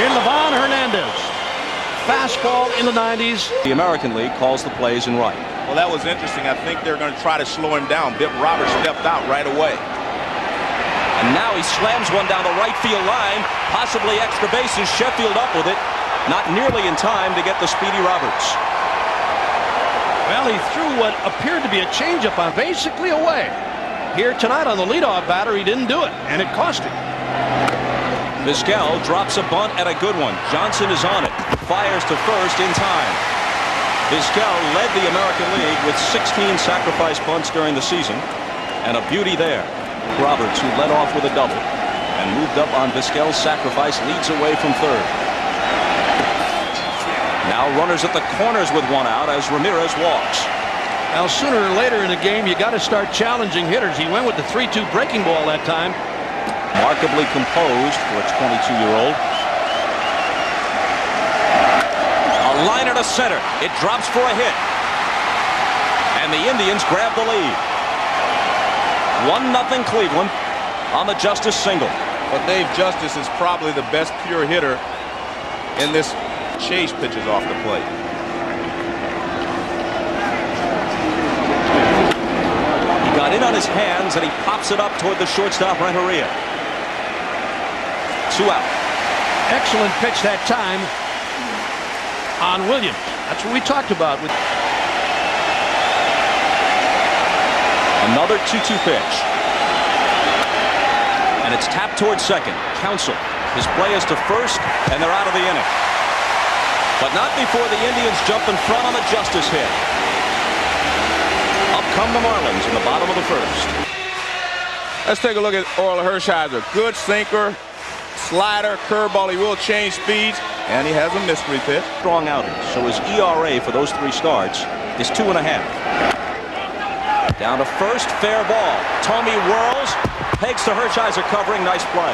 In Livan Hernandez. Fastball in the 90s. The American League calls the plays in right. Well, that was interesting. I think they're going to try to slow him down. Bip Roberts stepped out right away. And now he slams one down the right field line. Possibly extra bases. Sheffield up with it. Not nearly in time to get the speedy Roberts. Well, he threw what appeared to be a changeup on basically away. Here tonight on the leadoff batter, he didn't do it, and it cost him. Vizquel drops a bunt at a good one. Johnson is on it. Fires to first in time. Vizquel led the American League with 16 sacrifice bunts during the season. And a beauty there. Roberts, who led off with a double and moved up on Vizquel's sacrifice, leads away from third. Now runners at the corners with one out as Ramirez walks. Now sooner or later in the game, you got to start challenging hitters. He went with the 3-2 breaking ball that time. Remarkably composed for a 22-year-old. A liner to center. It drops for a hit. And the Indians grab the lead. 1-0 Cleveland on the Justice single. But Dave, Justice is probably the best pure hitter in this chase pitches off the plate. He got in on his hands and he pops it up toward the shortstop Renteria. 2 out. Excellent pitch that time on Williams. That's what we talked about. Another 2-2 pitch. And it's tapped towards second. Counsell. His play is to first, and they're out of the inning. But not before the Indians jump in front on the Justice hit. Up come the Marlins in the bottom of the first. Let's take a look at Orel Hershiser. Good sinker, slider, curveball. He will change speeds, and he has a mystery pitch. Strong outing, so his ERA for those 3 starts is 2.5. Down to first, fair ball. Tomey whirls, pegs to Hershiser covering, nice play.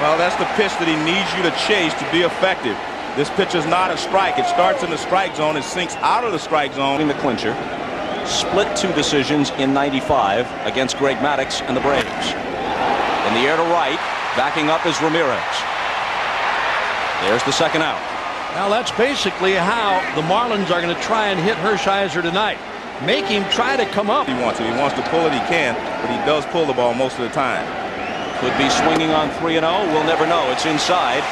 Well, that's the pitch that he needs you to chase to be effective. This pitch is not a strike. It starts in the strike zone. It sinks out of the strike zone. In the clincher. Split 2 decisions in '95 against Greg Maddux and the Braves. In the air to right, backing up is Ramirez. There's the second out. Now that's basically how the Marlins are going to try and hit Hershiser tonight. Make him try to come up. He wants it. He wants to pull it. He can, but he does pull the ball most of the time. Could be swinging on 3-0. We'll never know. It's inside.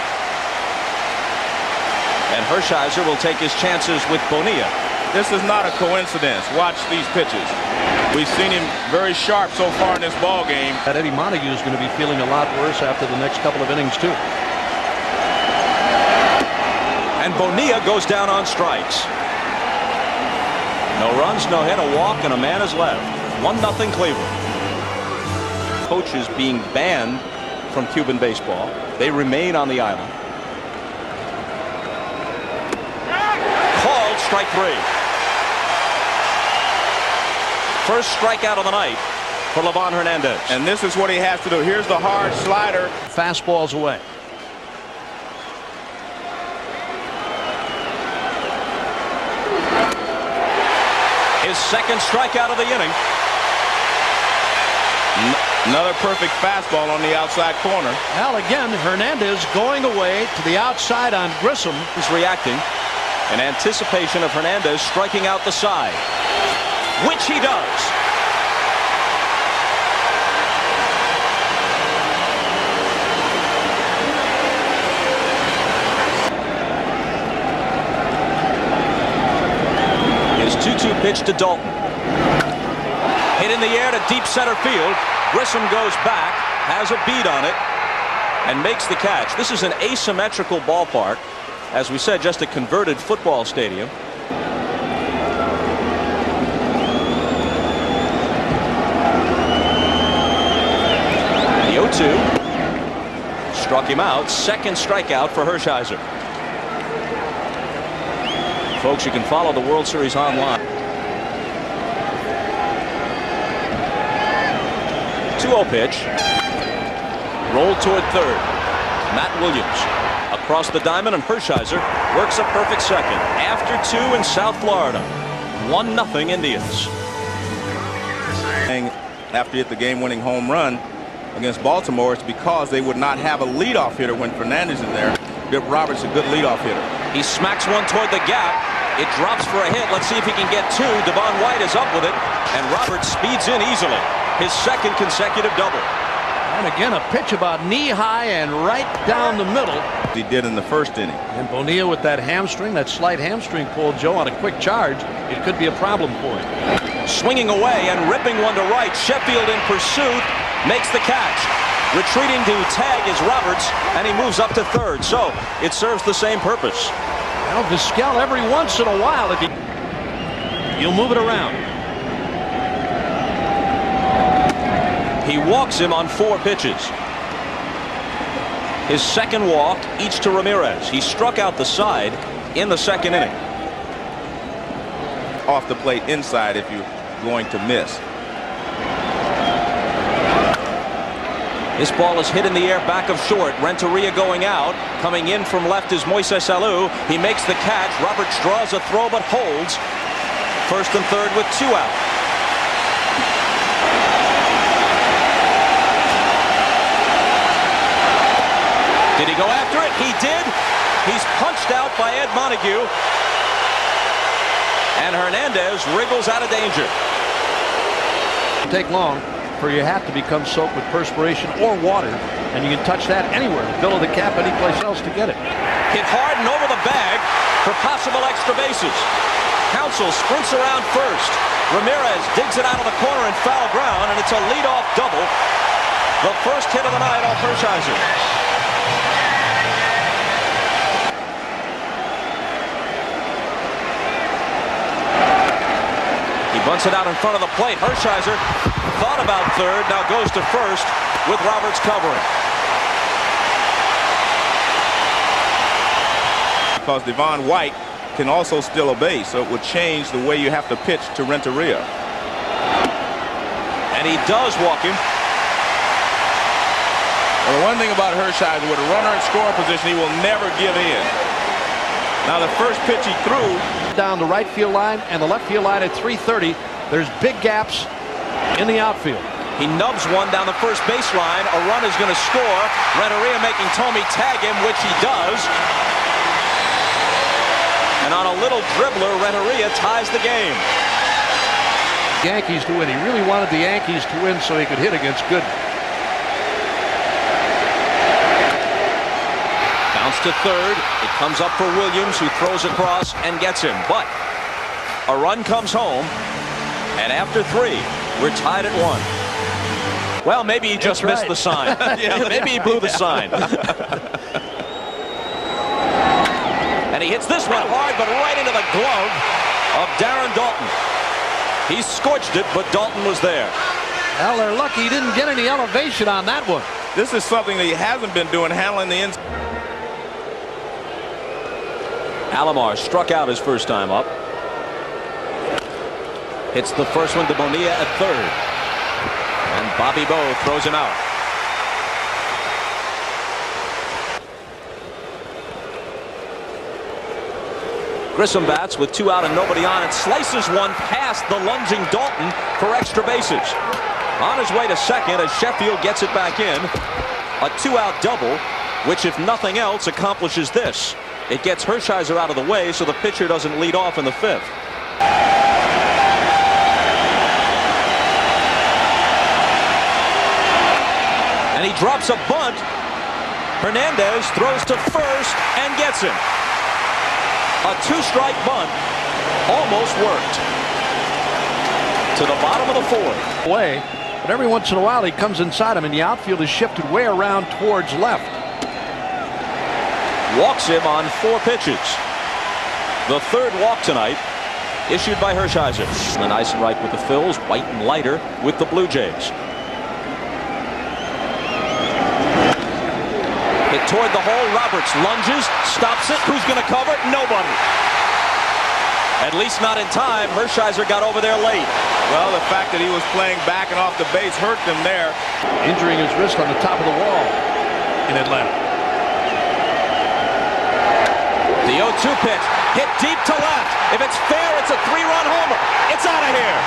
And Hershiser will take his chances with Bonilla. This is not a coincidence. Watch these pitches. We've seen him very sharp so far in this ball game. That Eddie Montague is going to be feeling a lot worse after the next couple of innings too. And Bonilla goes down on strikes. No runs, no hit, a walk, and a man is left. 1-0 Cleveland. Coaches being banned from Cuban baseball. They remain on the island. Called strike 3. First strikeout of the night for Livan Hernandez. And this is what he has to do. Here's the hard slider. Fastballs away. His second strikeout of the inning. Another perfect fastball on the outside corner. Well, again, Hernandez going away to the outside on Grissom. He's reacting in anticipation of Hernandez striking out the side, which he does. His 2-2 pitch to Dalton. Hit in the air to deep center field. Grissom goes back, has a beat on it, and makes the catch. This is an asymmetrical ballpark. As we said, just a converted football stadium. The 0-2 struck him out. Second strikeout for Hershiser. Folks, you can follow the World Series online. 2-0 pitch. Rolled toward third. Matt Williams across the diamond, and Hershiser works a perfect second. After 2 in South Florida. 1-0 Indians. After he hit the game-winning home run against Baltimore, it's because they would not have a leadoff hitter when Fernandez is there. give Roberts a good leadoff hitter. He smacks one toward the gap. It drops for a hit. Let's see if he can get two. Devon White is up with it, and Roberts speeds in easily. His second consecutive double. And again, a pitch about knee-high and right down the middle. He did in the first inning. And Bonilla with that hamstring, that slight hamstring pull, Joe, on a quick charge, it could be a problem for him. Swinging away and ripping one to right. Sheffield in pursuit, makes the catch. Retreating to tag is Roberts, and he moves up to third. So it serves the same purpose. Well, Vizquel every once in a while, if you'll move it around. He walks him on 4 pitches. His second walk, each to Ramirez. He struck out the side in the second inning. Off the plate inside if you're going to miss. This ball is hit in the air back of short. Renteria going out. Coming in from left is Moises Alou. He makes the catch. Roberts draws a throw but holds. First and third with 2 out. Did he go after it? He did. He's punched out by Ed Montague. And Hernandez wriggles out of danger. It won't take long for your hat to become soaked with perspiration or water, and you can touch that anywhere, below the cap, anyplace else to get it. Hit hard and over the bag for possible extra bases. Counsell sprints around first. Ramirez digs it out of the corner in foul ground, and it's a leadoff double. The first hit of the night off Hershiser. He bunts it out in front of the plate. Hershiser thought about third, now goes to first with Roberts covering. Because Devon White can also steal a base, so it would change the way you have to pitch to Renteria. And he does walk him. Well, the one thing about Hershiser, with a runner in scoring position, he will never give in. Now the first pitch he threw down the right field line and the left field line at 330. There's big gaps in the outfield. He nubs one down the first baseline. A run is going to score. Renteria making Thome tag him, which he does. And on a little dribbler, Renteria ties the game. Yankees to win. He really wanted the Yankees to win so he could hit against Gooden. Bounce to third. It comes up for Williams, who throws across and gets him. But a run comes home. And after 3, we're tied at 1. Well, maybe he just missed the sign. Maybe he blew the sign. And he hits this one hard, but right into the glove of Darren Daulton. He scorched it, but Daulton was there. Well, they're lucky he didn't get any elevation on that one. This is something that he hasn't been doing, handling the inside. Alomar struck out his first time up. Hits the first one to Bonilla at third. And Bobby Bowe throws him out. Grissom bats with 2 out and nobody on, and slices one past the lunging Daulton for extra bases. On his way to second as Sheffield gets it back in. A 2-out double, which if nothing else accomplishes this. It gets Hershiser out of the way so the pitcher doesn't lead off in the 5th. And he drops a bunt. Hernandez throws to first and gets him. A 2-strike bunt almost worked. To the bottom of the 4th. Way, but every once in a while he comes inside him, and the outfield is shifted way around towards left. Walks him on 4 pitches. The 3rd walk tonight issued by Hershiser. And Eisenreich with the Phils, White and Leiter with the Blue Jays. Hit toward the hole. Roberts lunges, stops it. Who's going to cover? Nobody. At least not in time. Hershiser got over there late. Well, the fact that he was playing back and off the base hurt them there. Injuring his wrist on the top of the wall in Atlanta. The 0-2 pitch hit deep to left. If it's fair, it's a 3-run homer. It's out of here.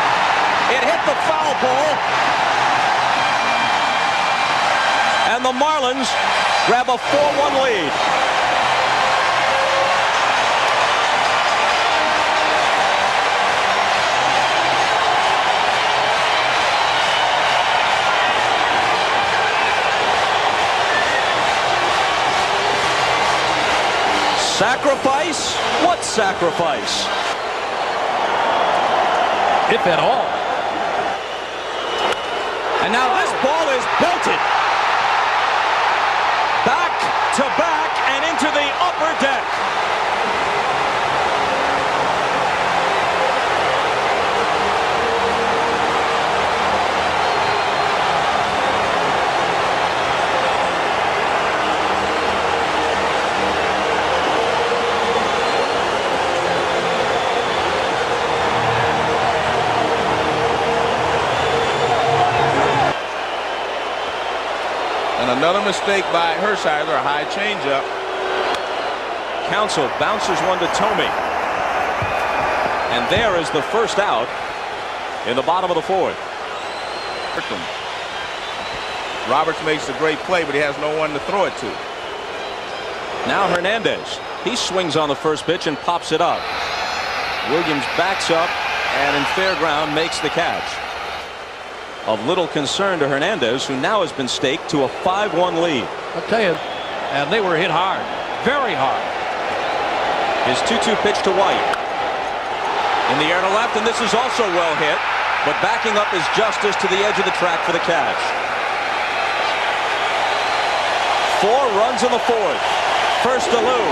It hit the foul pole. And the Marlins grab a 4-1 lead. Sacrifice? What sacrifice? If at all. And now this ball is belted. Back to back and into the upper deck. And another mistake by Hershiser, a high changeup. Counsell bounces one to Tomey. And there is the first out in the bottom of the fourth. Roberts makes a great play, but he has no one to throw it to. Now Hernandez. He swings on the first pitch and pops it up. Williams backs up and in fair ground makes the catch. Of little concern to Hernandez, who now has been staked to a 5-1 lead. I'll tell you, and they were hit hard, very hard. His 2-2 pitch to White. In the air to left, and this is also well hit, but backing up is Justice to the edge of the track for the catch. 4 runs in the fourth. First to Lou.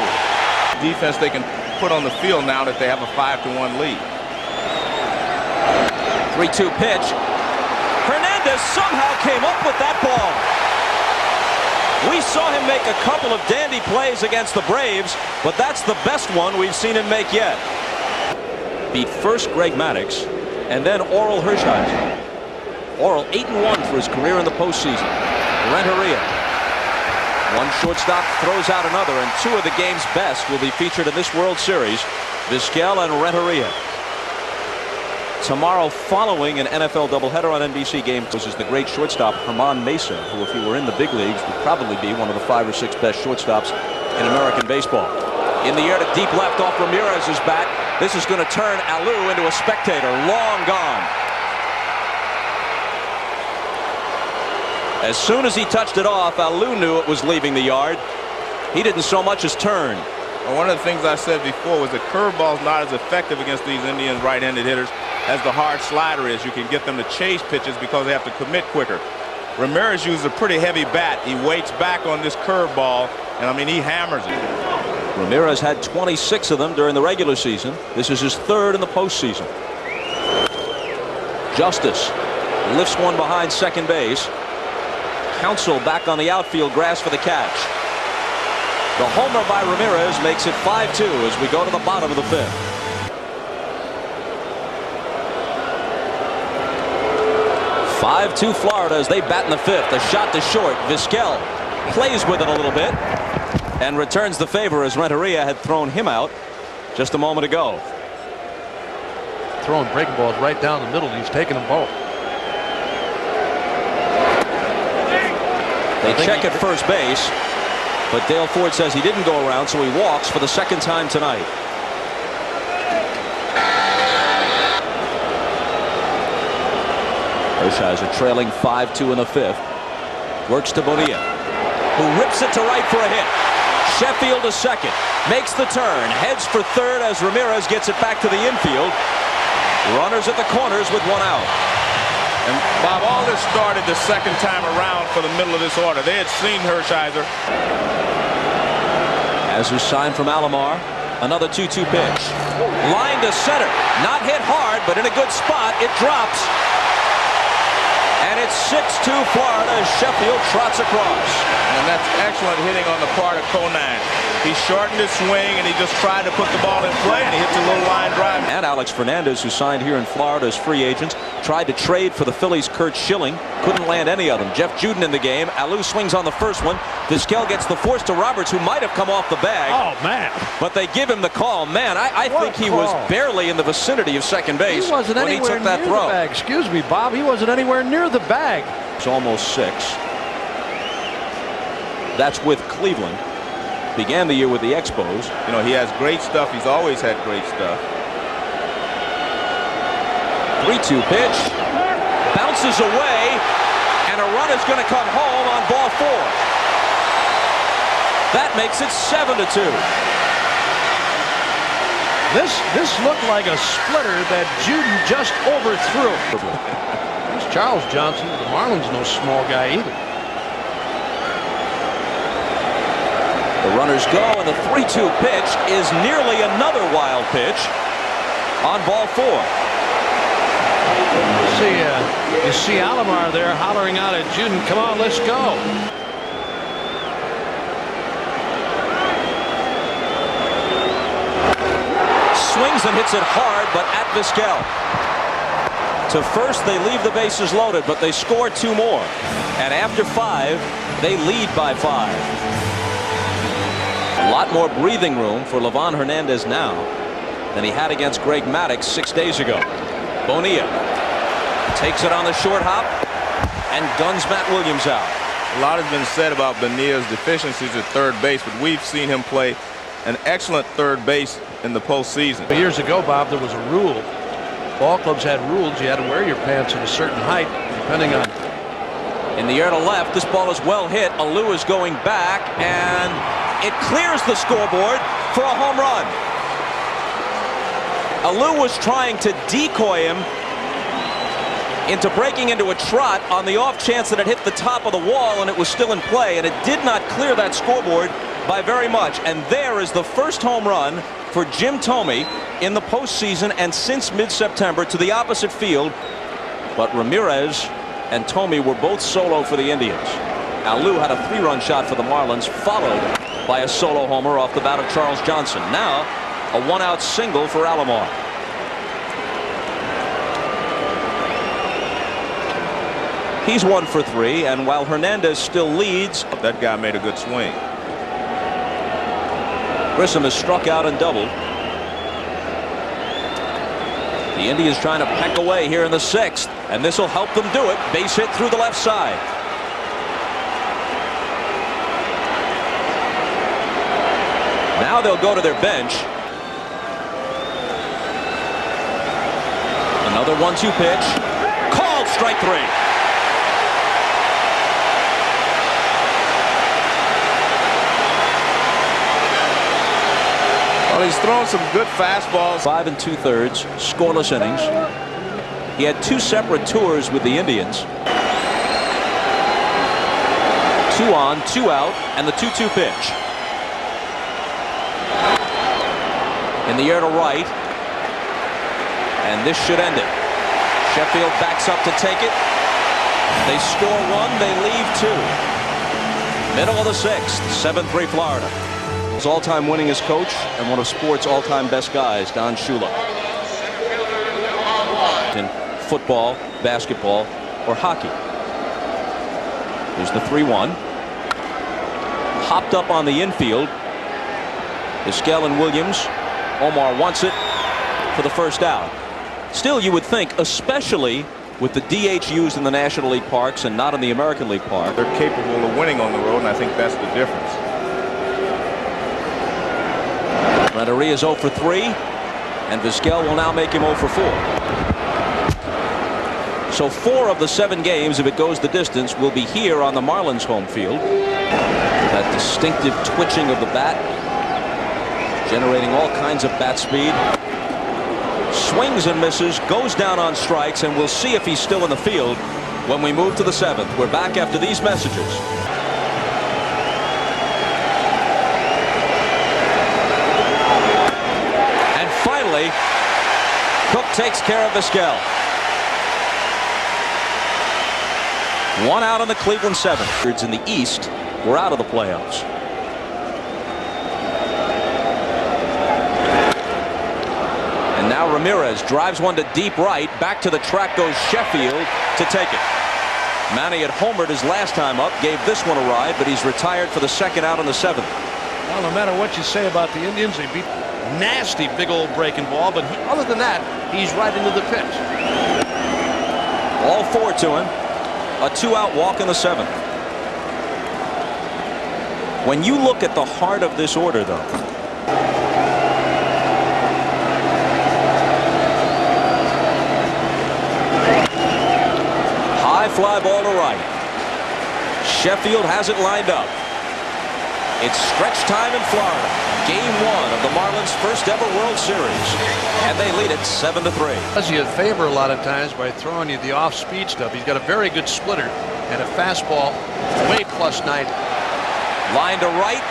Defense they can put on the field now that they have a 5-1 lead. 3-2 pitch. Hernandez somehow came up with that ball. We saw him make a couple of dandy plays against the Braves, but that's the best one we've seen him make yet. Beat first Greg Maddux and then Orel Hershiser. Orel 8-1 for his career in the postseason. Renteria. One shortstop throws out another, and 2 of the game's best will be featured in this World Series, Vizquel and Renteria. Tomorrow, following an NFL doubleheader on NBC game, this is the great shortstop Herman Mesa, who, if he were in the big leagues, would probably be one of the 5 or 6 best shortstops in American baseball. In the air to deep left off Ramirez's bat. This is going to turn Alou into a spectator. Long gone. As soon as he touched it off, Alou knew it was leaving the yard. He didn't so much as turn. Well, one of the things I said before was that curveball's not as effective against these Indian right-handed hitters as the hard slider is. You can get them to chase pitches because they have to commit quicker. Ramirez uses a pretty heavy bat. He waits back on this curveball, and I mean, he hammers it. Ramirez had 26 of them during the regular season. This is his 3rd in the postseason. Justice lifts one behind second base. Counsell back on the outfield grass for the catch. The homer by Ramirez makes it 5-2 as we go to the bottom of the 5th. (5-2) Florida as they bat in the 5th. A shot to short. Vizquel plays with it a little bit and returns the favor as Renteria had thrown him out just a moment ago. Throwing breaking balls right down the middle. He's taking them both. They check at first base, but Dale Ford says he didn't go around, so he walks for the 2nd time tonight. Hershiser trailing 5-2 in the 5th. Works to Bonilla, who rips it to right for a hit. Sheffield to second. Makes the turn. Heads for third as Ramirez gets it back to the infield. Runners at the corners with 1 out. And Bob, all this started the 2nd time around for the middle of this order. They had seen Hershiser. As is signed from Alomar. Another 2-2 pitch. Line to center. Not hit hard, but in a good spot. It drops. And it's 6-2 Florida as Sheffield trots across. And that's excellent hitting on the part of Conine. He shortened his swing and he just tried to put the ball in play, and he hits a little line drive. And Alex Fernandez, who signed here in Florida as free agents, tried to trade for the Phillies' Kurt Schilling. Couldn't land any of them. Jeff Juden in the game. Alou swings on the first one. Vizquel gets the force to Roberts, who might have come off the bag. Oh, man. But they give him the call. Man, I think he was barely in the vicinity of second base when he took that throw. The bag. Excuse me, Bob. He wasn't anywhere near the bag. It's almost 6. That's with Cleveland. Began the year with the Expos. You know, he has great stuff. He's always had great stuff. 3-2 pitch. Bounces away, and a run is going to come home on ball 4. That makes it 7-2. This looked like a splitter that Juden just overthrew. There's Charles Johnson. The Marlins no small guy either. The runners go, and the 3-2 pitch is nearly another wild pitch on ball 4. You see Alomar there hollering out at Juden, "Come on, let's go." Swings and hits it hard, but at Vizquel. To first, they leave the bases loaded, but they score 2 more. And after 5, they lead by 5. A lot more breathing room for Livan Hernandez now than he had against Greg Maddux 6 days ago. Bonilla takes it on the short hop and guns Matt Williams out. A lot has been said about Bonilla's deficiencies at third base, but we've seen him play an excellent third base in the postseason. Years ago, Bob, there was a rule. Ball clubs had rules. You had to wear your pants at a certain height, depending on. In the air to left, this ball is well hit. Alou is going back, and it clears the scoreboard for a home run. Alou was trying to decoy him into breaking into a trot on the off chance that it hit the top of the wall and it was still in play, and it did not clear that scoreboard by very much. And there is the first home run for Jim Thome in the postseason and since mid-September to the opposite field. But Ramirez and Thome were both solo for the Indians. Alou had a 3-run shot for the Marlins, followed by a solo homer off the bat of Charles Johnson. Now a 1-out single for Alomar. He's 1 for 3, and while Hernandez still leads, that guy made a good swing. Grissom is struck out and doubled. The Indians trying to peck away here in the 6th, and this will help them do it. Base hit through the left side. Now they'll go to their bench. Another 1-2 pitch. Called strike 3. Well, he's thrown some good fastballs. 5 2/3 scoreless innings. He had 2 separate tours with the Indians. 2 on, 2 out, and the 2-2 pitch. In the air to right, and this should end it. Sheffield backs up to take it. They score 1, they leave 2. Middle of the 6th, 7-3 Florida. His all-time winningest coach and one of sports' all-time best guys, Don Shula. In football, basketball, or hockey. There's the 3-1. Hopped up on the infield. Vizquel and Williams. Omar wants it for the first out. Still, you would think, especially with the DH used in the National League parks and not in the American League park, they're capable of winning on the road, and I think that's the difference. Renteria is 0 for 3, and Vizquel will now make him 0 for 4. So 4 of the 7 games, if it goes the distance, will be here on the Marlins home field. That distinctive twitching of the bat, generating all kinds of bat speed. Swings and misses, goes down on strikes, and we'll see if he's still in the field when we move to the 7th. We're back after these messages. And finally, Cook takes care of Vizquel. 1 out in the Cleveland 7th. In the East, we're out of the playoffs. And now Ramirez drives one to deep right. Back to the track goes Sheffield to take it. Manny had homered his last time up, gave this one a ride, but he's retired for the 2nd out in the 7th. Well, no matter what you say about the Indians, they beat nasty big old breaking ball, but other than that, he's right into the pitch. All 4 to him. A 2-out walk in the 7th. When you look at the heart of this order, though, high fly ball to right. Sheffield has it lined up. It's stretch time in Florida. Game 1 of the Marlins' first ever World Series. And they lead it 7-3. Does you a favor a lot of times by throwing you the off-speed stuff. He's got a very good splitter and a fastball way +90. Line to right.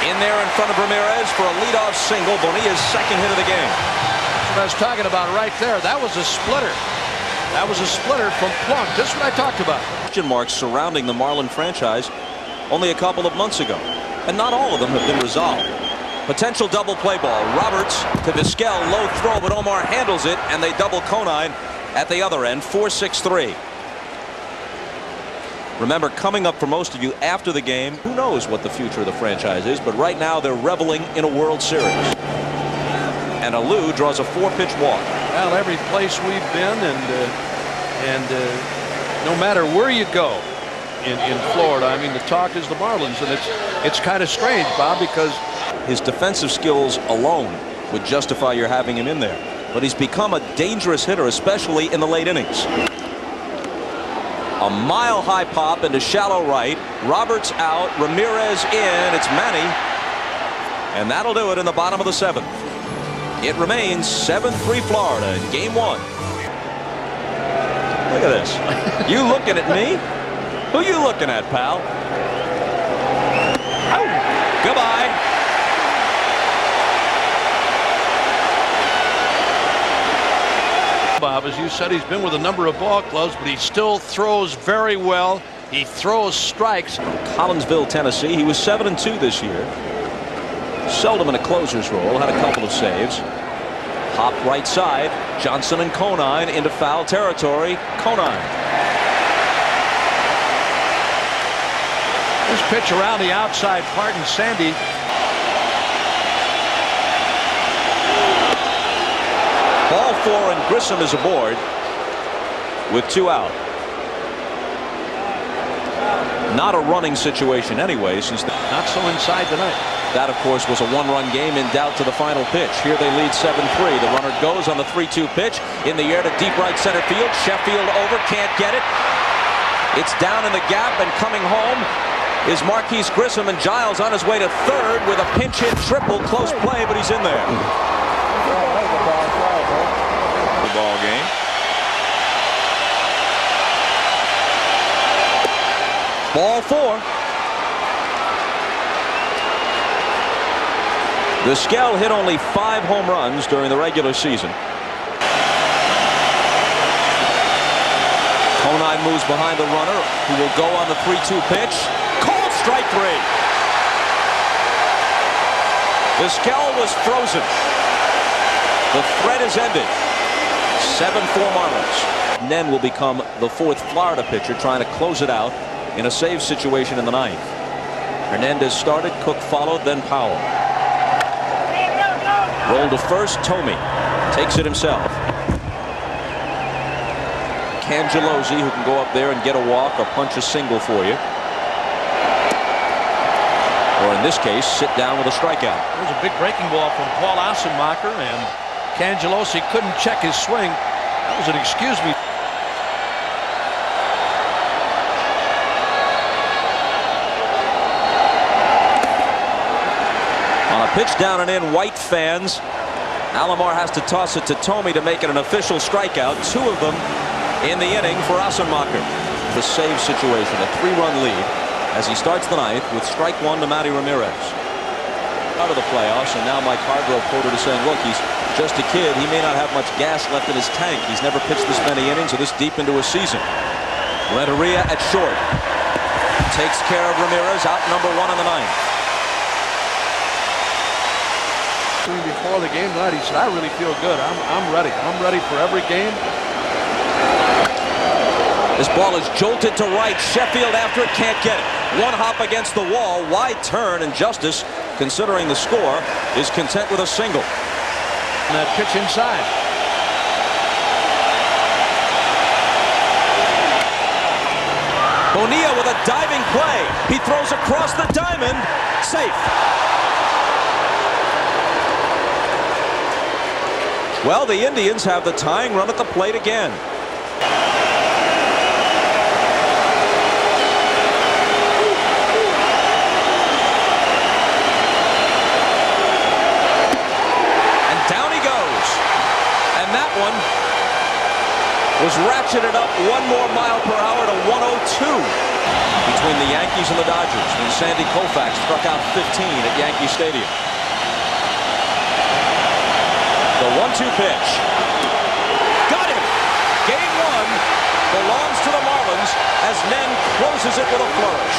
In there in front of Ramirez for a leadoff single. Bonilla's second hit of the game. That's what I was talking about right there. That was a splitter. That was a splitter from Plunk. This is what I talked about. Question marks surrounding the Marlin franchise only a couple of months ago. And not all of them have been resolved. Potential double play ball. Roberts to Vizquel. Low throw, but Omar handles it, and they double Conine at the other end. 4-6-3. Remember, coming up for most of you after the game, who knows what the future of the franchise is, but right now they're reveling in a World Series. And Alou draws a 4-pitch walk. Well, every place we've been, and no matter where you go in Florida, I mean, the talk is the Marlins, and it's kind of strange, Bob, because his defensive skills alone would justify your having him in there. But he's become a dangerous hitter, especially in the late innings. A mile-high pop into shallow right. Roberts out. Ramirez in. It's Manny. And that'll do it in the bottom of the 7th. It remains 7-3 Florida in Game 1. Look at this. You looking at me? Who you looking at, pal? Oh. Goodbye. Bob, as you said, he's been with a number of ball clubs, but he still throws very well. He throws strikes. Collinsville, Tennessee. He was 7-2 this year. Seldom in a closer's role. Had a couple of saves. Hop right side. Johnson and Conine into foul territory. Conine. This pitch around the outside part, and Sandy. Ball 4, and Grissom is aboard with 2 out. Not a running situation anyway, since Not so inside tonight. that, of course, was a 1-run game in doubt to the final pitch. Here they lead 7-3. The runner goes on the 3-2 pitch in the air to deep right center field. Sheffield over, can't get it. It's down in the gap, and coming home is Marquise Grissom, and Giles on his way to third with a pinch hit triple. Close play, but he's in there. The ball game. Ball 4. Vizquel hit only 5 home runs during the regular season. Conine moves behind the runner, who will go on the 3-2 pitch. Called strike 3. Vizquel was frozen. The threat is ended. 7-4 Marlins. Nen will become the 4th Florida pitcher, trying to close it out in a save situation in the 9th. Hernandez started, Cook followed, then Powell. Roll to first, Tomey takes it himself. Cangelosi, who can go up there and get a walk or punch a single for you. Or in this case, sit down with a strikeout. There's a big breaking ball from Paul Assenmacher, and Cangelosi couldn't check his swing. That was an excuse me. On a pitch down and in, White fans. Alomar has to toss it to Tomey to make it an official strikeout. 2 of them in the inning for Assenmacher. The save situation, a 3-run lead as he starts the 9th with strike 1 to Matty Ramirez. Out of the playoffs, and now Mike Hargrove quoted as saying, look, he's just a kid. He may not have much gas left in his tank. He's never pitched this many innings or this deep into a season. Renteria at short. Takes care of Ramirez, out number 1 in the 9th. Before the game tonight, he said, I really feel good. I'm ready. I'm ready for every game. This ball is jolted to right. Sheffield after it, can't get it. 1 hop against the wall. Wide turn, and Justice, considering the score, is content with a single. And that pitch inside. Bonilla with a diving play. He throws across the diamond. Safe. Well, the Indians have the tying run at the plate again. ratcheted up 1 more mile per hour to 102 between the Yankees and the Dodgers when Sandy Koufax struck out 15 at Yankee Stadium. The 1-2 pitch. Got him! Game 1 belongs to the Marlins as Nen closes it with a flourish.